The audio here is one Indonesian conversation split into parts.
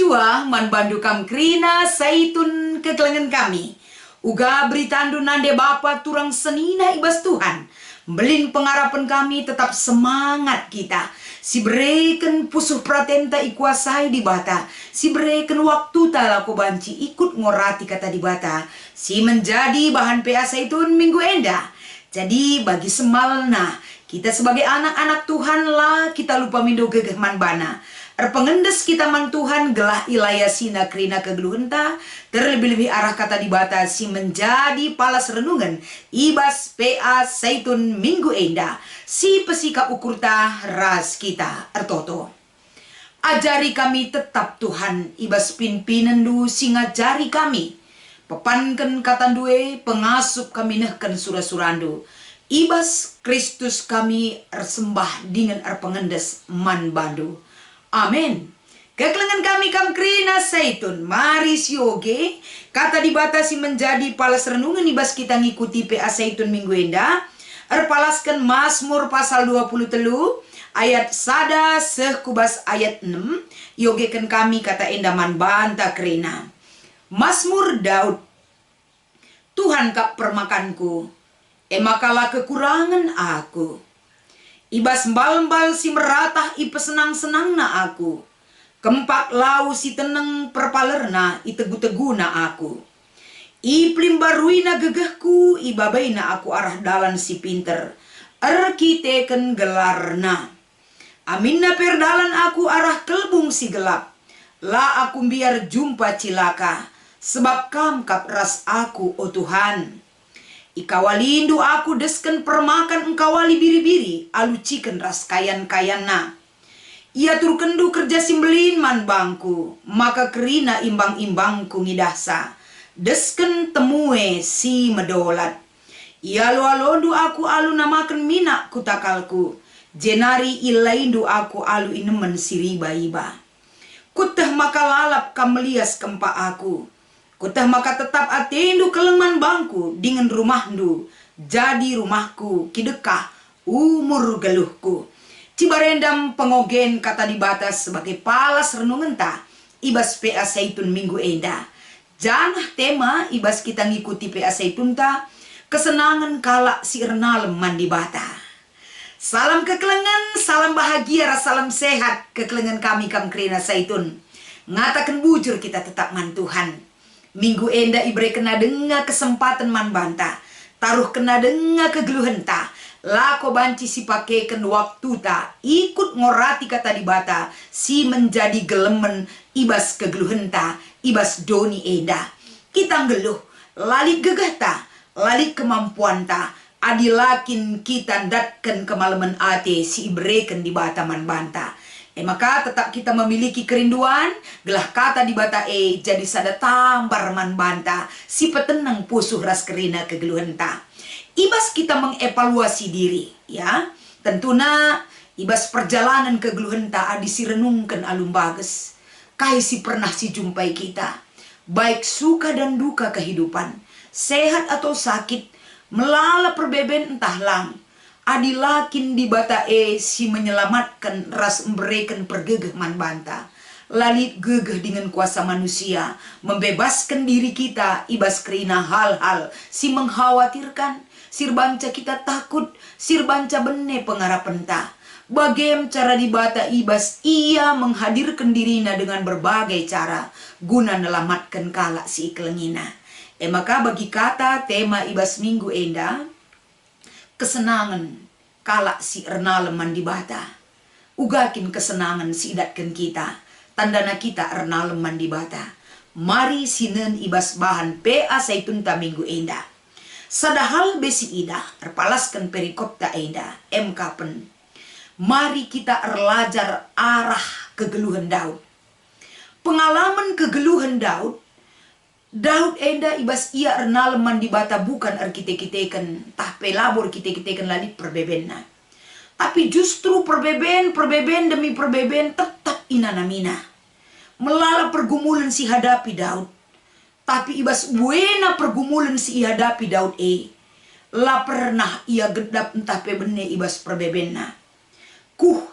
Tua man bandu kam krina saitun kekelengan kami. Uga beritandu nande Bapa turang senina ibas Tuhan. Belin pengarapan kami tetap semangat kita. Si bereken pusuh pratenta ikuasai di bata. Si bereken waktu talako banci ikut ngorati kata di bata. Si menjadi bahan PA saitun minggu enda. Jadi bagi semalna kita sebagai anak-anak Tuhan lah kita lupa mindo gegeh man bana. Pengendes kita man Tuhan gelah ilaya sina krina kegeluhenta terlebih-lebih arah kata dibatasi menjadi palas renungan ibas PA Saitun Minggu Enda si pesika ukurta ras kita ertoto. Ajari kami tetap Tuhan ibas pimpinan du singa jari kami pepanken katandue pengasup kami nehken sura-surandu ibas Kristus kami ersembah dengan pengendes man bandu. Amin. Kekelengan kami kam krina saitun. Mari sioge. Kata dibatasi menjadi palas renungan ibas kita ngikuti PA Saitun Minggu Enda. Erpalaskan Mazmur pasal 20 telu. Ayat sada sekubas ayat 6. Yogekan kami kata endaman banta krina. Mazmur Daud. Tuhan kap permakanku. Emakalah kekurangan aku. Ibas mbal-mbal si meratah ipe senang-senang na aku. Kempak lau si teneng perpalerna itegu-teguna aku. Iplim baruina gegehku ibabaina aku arah dalan si pinter. Erkiteken gelarna. Aminna perdalan aku arah kelbung si gelap. La aku biar jumpa cilaka. Sebab kamkap ras aku o Tuhan. Ikawalindu aku desken permakan engkawali biri-biri aluciken ras kayan-kayanna. Ia turkendu kerja simbelin man bangku maka kerina imbang-imbangku ngidahsa. Desken temue si medolat. Ia lualondu aku alu namakan minak kutakalku. Jenari ilaindu aku alu inemen siriba-iba. Kuteh maka lalap kamelias kempa aku. Kutah maka tetap atendu keleman bangku dengan rumahdu. Jadi rumahku kidekah umur geluhku. Cibarendam pengogen kata dibatas sebagai palas renungan ta. Ibas PA Saitun Minggu Enda. Janah tema ibas kita ngikuti PA Saitun ta. Kesenangan kala si ernalem mandi bata. Salam kekelengan, salam bahagia, salam sehat. Kekelengan kami kam krina Saitun. Ngatakan bujur kita tetap man Tuhan. Minggu enda ibre kena denga kesempatan man banta. Taruh kena denga kegeluhan ta. Lako banci si pakeken waktu ta. Ikut ngorati kata dibata. Si menjadi gelemen ibas kegeluhan ta. Ibas doni enda. Kita ngeluh. Lali gegah ta. Lali kemampuan ta. Adilakin kita datkan kemalaman ate si ibreken dibata man banta. Maka tetap kita memiliki kerinduan. Gelah kata di bata jadi sada tambar man banta. Si petenang pusuh ras kerina kegeluhan ta. Ibas kita mengevaluasi diri. Ya, tentuna ibas perjalanan kegeluhan ta adi si renungkan alum bagus. Kai si pernah si jumpai kita. Baik suka dan duka kehidupan. Sehat atau sakit. Melala perbeben entah lang. Adilakin di bata si menyelamatkan ras memberikan pergegeh man banta. Lalit gegeh dengan kuasa manusia. Membebaskan diri kita ibas kerina hal-hal si mengkhawatirkan. Sir banca kita takut. Sir banca bene pengarapan ta. Bagem cara di bata ibas ia menghadirkan dirinya dengan berbagai cara. Guna nelamatkan kala si iklengina. Maka bagi kata tema ibas Minggu Enda. Kesenangan kala si ernalem mandi bata. Ugakin kesenangan si idatkan kita. Tandana kita ernalem mandi bata. Mari sinen ibas bahan PA Saitun ta Minggu Enda. Sadahal besi ida erpalaskan perikop ta enda. Emkapen. Mari kita erlajar arah kegeluhan Daud. Pengalaman kegeluhan Daud. Daud enda ibas ia ernalem mandi bata bukan arkite-kiteken tah pelabor kite-kiteken lalit perbebenna. Tapi justru perbeben demi perbeben tetap inanamina. Melala pergumulan si hadapi Daud. Tapi ibas buena pergumulan si hadapi Daud la pernah ia gedap entah pebene ibas perbebenna.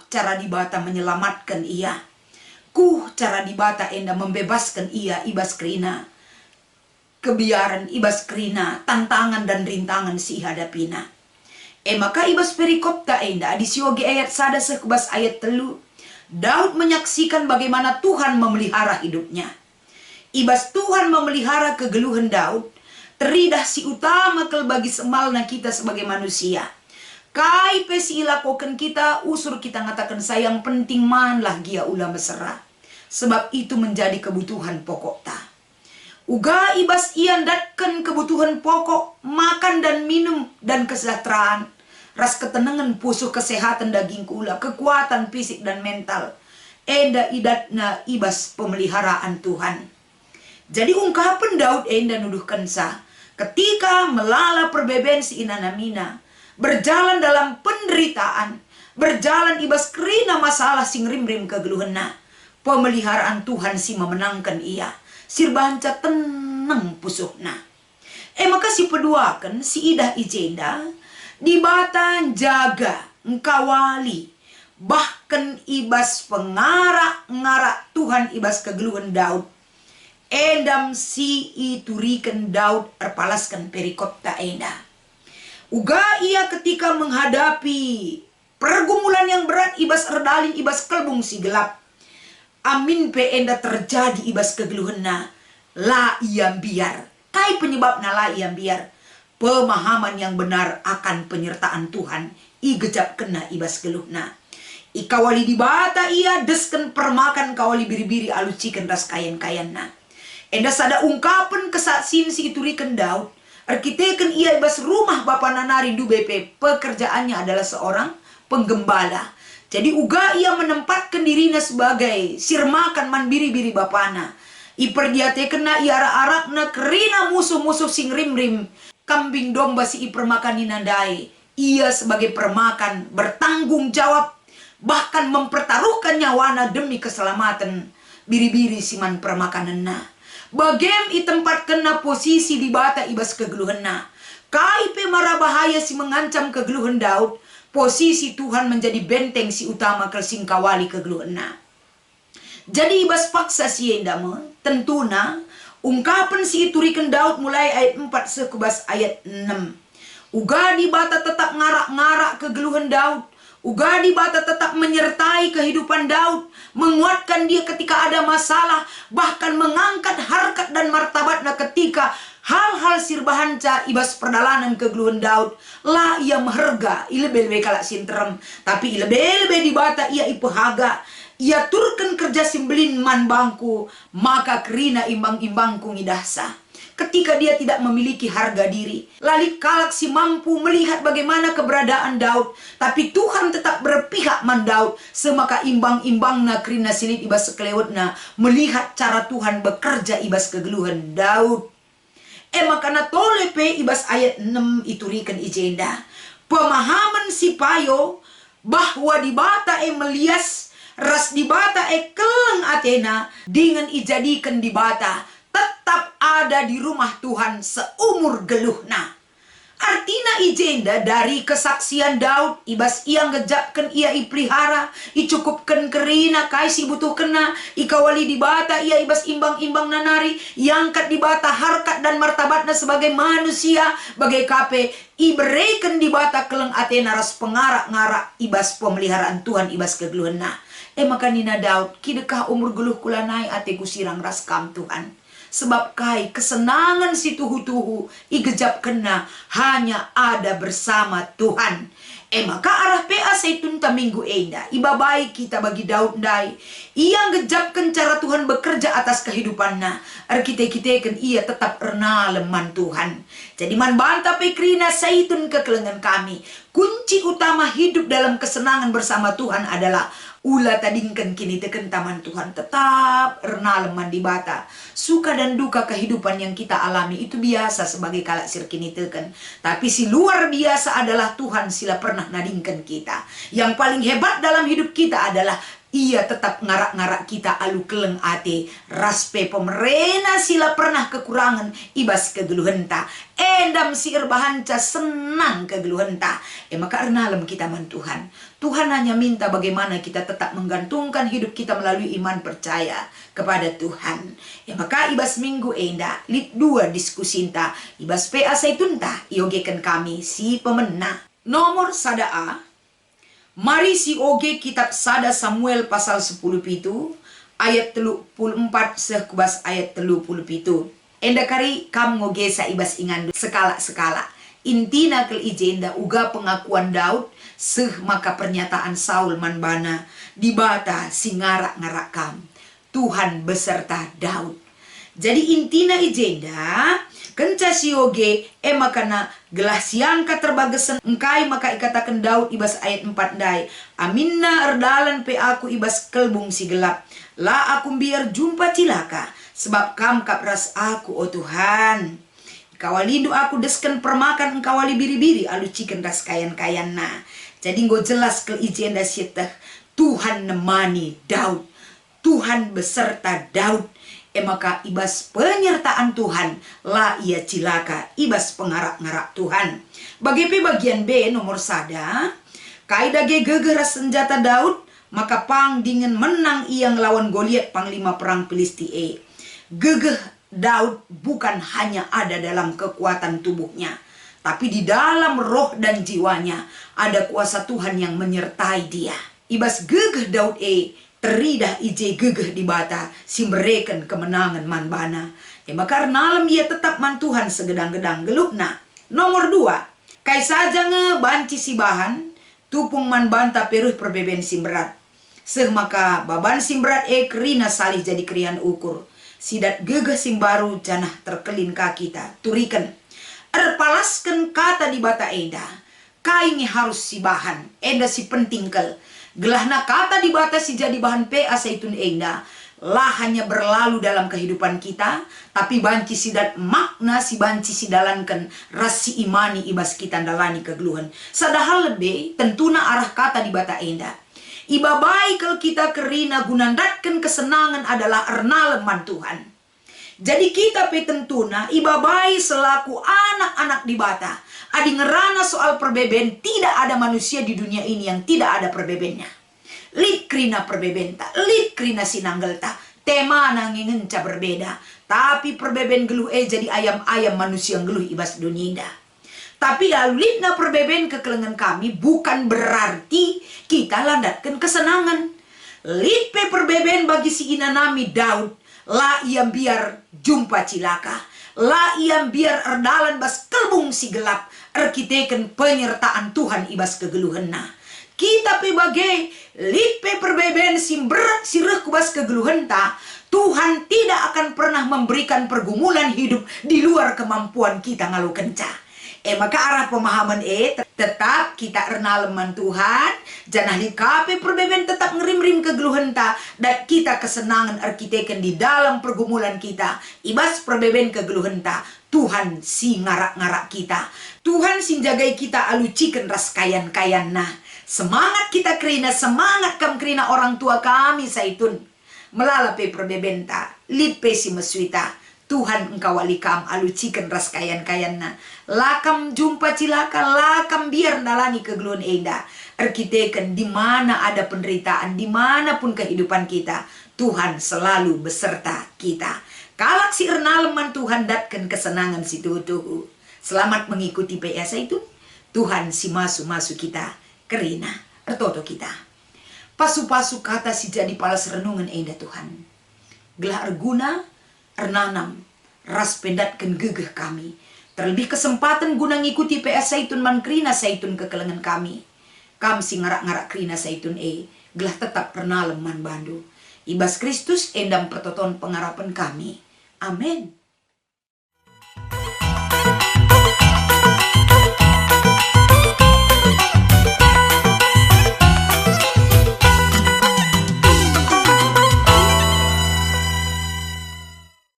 Cara di bata menyelamatkan ia. cara dibata enda membebaskan ia ibas kerina kebiaran, ibas kerina tantangan dan rintangan si hadapina. Maka ibas perikopta enda adisiogi ayat sada sekebas ayat telu. Daud menyaksikan bagaimana Tuhan memelihara hidupnya. Ibas Tuhan memelihara kegeluhan Daud, teridah si utama kel bagi semalna kita sebagai manusia. Kai pesi ilakokan kita, usur kita ngatakan sayang penting man lah gia ulah mesera. Sebab itu menjadi kebutuhan pokok ta. Uga ibas ian datkan kebutuhan pokok, makan dan minum dan kesejahteraan. Ras ketenangan pusuh kesehatan daging kula, kekuatan fisik dan mental. Enda idatna ibas pemeliharaan Tuhan. Jadi ungkapan Daud enda nuduhkan sah. Ketika melala perbeben si inanamina, berjalan dalam penderitaan, berjalan ibas kerina masalah sing rim-rim kegeluhena, pemeliharaan Tuhan si memenangkan ia. Sirbanca tenang pusuhna. Maka si peduakan si idah ijenda, dibatan jaga, engkawali, bahkan ibas pengarak-ngarak Tuhan ibas kegeluhan Daud. Endam si iturikan Daud erpalaskan perikopta enda. Uga ia ketika menghadapi pergumulan yang berat ibas erdalin ibas kelbung si gelap. Amin pe enda terjadi ibas kegeluhena. La iam biar. Kai penyebabna la iam biar. Pemahaman yang benar akan penyertaan Tuhan. Igejap kena ibas geluhna. Ikawali dibata ia desken permakan kawali biri-biri alucikan ras kayan-kayanna. Enda sada ungkapan kesaksian si iturikan Daud. Arkiteken ia ibas rumah Bapa Nanari du BP. Pekerjaannya adalah seorang penggembala. Jadi uga ia menempatkan dirinya sebagai sirmakan man biri-biri bapana. Iperdiatekena iara arakna kerina musuh-musuh sing rim-rim. Kambing domba si ipermakan ninandai. Ia sebagai permakan bertanggung jawab. Bahkan mempertaruhkan nyawana demi keselamatan biri-biri siman permakananna. Bagem i tempat kena posisi di bata ibas kegeluhanna. Kaipe mara bahaya si mengancam kegeluhan Daud. Posisi Tuhan menjadi benteng si utama kelsing kawali kegeluhanna. Jadi ibas paksa si endama. Tentuna ungkapan si iturikan Daud mulai ayat 4 sekebas ayat 6. Uga di bata tetap ngarak-ngarak kegeluhan Daud. Uga di bata tetap menyertai kehidupan Daud. Menguatkan dia ketika ada masalah. Bahkan mengangkat harkat dan martabatnya ketika hal-hal sirbahanca ibas perdalanan kegeluhan Daud. La ia meherga. Ilebe-lebe kalak sinterem. Tapi ilebe-lebe di bata ia ipehaga. Ia turkan kerja simbelin man bangku. Maka kerina imbang-imbangku ngidahsa. Ketika dia tidak memiliki harga diri. Lalik kalak si mampu melihat bagaimana keberadaan Daud. Tapi Tuhan tetap berpihak man Daud. Semaka imbang-imbangna kerina silip ibas sekelewetna. Melihat cara Tuhan bekerja ibas kegeluhan Daud. Makana tolepe ibas ayat 6 iturikan ijenda. Pemahaman si payo bahwa di bata melias ras di bata keleng Athena dengan ijadikan di bata tetap ada di rumah Tuhan seumur geluhna. Artina ijenda dari kesaksian Daud ibas ia ngejapkan ia ipelihara icukupkan kerina kai si butuh kena ikawali di bata ia ibas imbang-imbang nanari yangkat di bata harkat dan martabatnya sebagai manusia bagai kape iberikan di bata keleng Athena ras pengarak-ngarak ibas pemeliharaan Tuhan ibas kegeluhna. Maka nina Daud kidekah umur geluh kulanai ate kusirang ras kam Tuhan. Sebab kai kesenangan si tuhu-tuhu igejap kena hanya ada bersama Tuhan. Maka arah PA Saitun ta minggu enda ibabai kita bagi Daud dai. Ia ngejapkan cara Tuhan bekerja atas kehidupannya. Arkite-kiteken ia tetap erna leman Tuhan. Jadi man banta pekrina Saitun kekelengan kami. Kunci utama hidup dalam kesenangan bersama Tuhan adalah ulah tadingkan kini teken taman Tuhan tetap erna leman di bata. Suka dan duka kehidupan yang kita alami itu biasa sebagai kalak sir kini teken. Tapi si luar biasa adalah Tuhan sila pernah nadingkan kita. Yang paling hebat dalam hidup kita adalah ia tetap ngarak-ngarak kita alu keleng ate. Raspe pemerena sila pernah kekurangan ibas kegeluhenta. Endam si irbahanca senang kegeluhenta. Maka ernalem kita man Tuhan. Tuhan hanya minta bagaimana kita tetap menggantungkan hidup kita melalui iman percaya kepada Tuhan. Maka ibas minggu enda lit dua diskusinta. Ibas PA Saitunta iogekan kami si pemenang. Nomor sadaa. Mari si oge kitab Sada Samuel pasal 10 pitu ayat 34 sekubas ayat 37. Enda kari kam ngoge sa ibas ingandu sekala-sekala. Intina kel ijenda uga pengakuan Daud seh maka pernyataan Saul manbana dibata singarak-ngarak kam. Tuhan beserta Daud. Jadi intina ijenda kenca sioge makana gelah siangka terbagesen engkai maka ikatakan Daud ibas ayat 4 dai. Aminna erdalan pe aku ibas kelbung si gelap. La aku biar jumpa cilaka sebab kam kapras aku oh Tuhan. Kawalindu aku desken permakan engkawali biri-biri alu ciken ras kayan-kayan na. Jadi nggo jelas ke ijenda sieteh Tuhan nemani Daud. Tuhan beserta Daud. Maka ibas penyertaan Tuhan lah ia cilaka ibas pengarak-ngarak Tuhan. Bagi bagian B nomor sada kaidage gegeras senjata Daud maka pang dengan menang ia ngelawan Goliat panglima perang Filistia. Gegeh Daud bukan hanya ada dalam kekuatan tubuhnya, tapi di dalam roh dan jiwanya ada kuasa Tuhan yang menyertai dia. Ibas gegeh Daud teridah ije gegeh di bata simbereken kemenangan manbana. Maka nalem ia tetap man Tuhan segedang-gedang geluhna. Nomor 2 kai saja ngebanci si bahan tupung man banta peruh perbeben simberat. Seh maka baban simberat kerina salih jadi krian ukur. Sidat gegeh simbaru janah terkelin kita turiken. Erpalasken kata di bata enda. Kaingi harus si bahan enda si pentingkel. Gelahna kata dibatasi jadi bahan PA Saitun enda lah hanya berlalu dalam kehidupan kita, tapi banci sidat makna si banci sidalankan rasi imani ibas kita dalani kegeluhan. Sadahal lebih tentuna arah kata di bata enda. Iba baik kalau kita kerina gunandatkan kesenangan adalah ernaleman Tuhan. Jadi kita petentuna iba baik selaku anak-anak di bata. Adi ngerana soal perbeben, tidak ada manusia di dunia ini yang tidak ada perbebennya. Lit krina perbebenta, lit krina sinanggelta. Tema nangingenca berbeda. Tapi perbeben geluh jadi ayam-ayam manusia yang geluh ibas dunia. Tapi litna perbeben kekelengan kami bukan berarti kita landatkan kesenangan. Lit pe perbeben bagi si inanami Daud. La iam biar jumpa cilaka. La iam biar erdalan bas kelbung si gelap. Erkiteken penyertaan Tuhan ibas kegeluhenna. Kita pe bagai lipe perbeben simberat sireh kubas kegeluhenta. Tuhan tidak akan pernah memberikan pergumulan hidup di luar kemampuan kita ngalu kenca. Maka arah pemahaman tetap kita ernaleman Tuhan. Janah likape perbeben tetap ngerim-rim kegeluhenta. Dan kita kesenangan arkiteken di dalam pergumulan kita. Ibas perbeben kegeluhenta. Tuhan si ngarak-ngarak kita. Tuhan si jagai kita aluciken ras kayan-kayan nah. Semangat kita kerina, semangat kam kerina orang tua kami Saitun. Melalape perbebenta, lipe si mesuita. Tuhan engkau walikam aluciken ras kayan-kayan na. Lakam jumpa cilaka, lakam biar nalani kegeluhan enda. Arkiteken di mana ada penderitaan, dimanapun kehidupan kita. Tuhan selalu beserta kita. Kalak si ernaleman Tuhan datkan kesenangan si tuhu. Selamat mengikuti PA Saitun. Tuhan si masu-masu kita. Kerina, ertoto kita. Pasu-pasu kata si jadi palas renungan enda Tuhan. Gelah erguna, ernanam, ras pendatkan gegeh kami. Terlebih kesempatan guna ngikuti PA Saitun man Krina Saitun kekelengan kami. Kam si ngarak-ngarak Krina Saitun gelah tetap ernalem man bandu. Ibas Kristus endam pertoton pengarapan kami. Amin.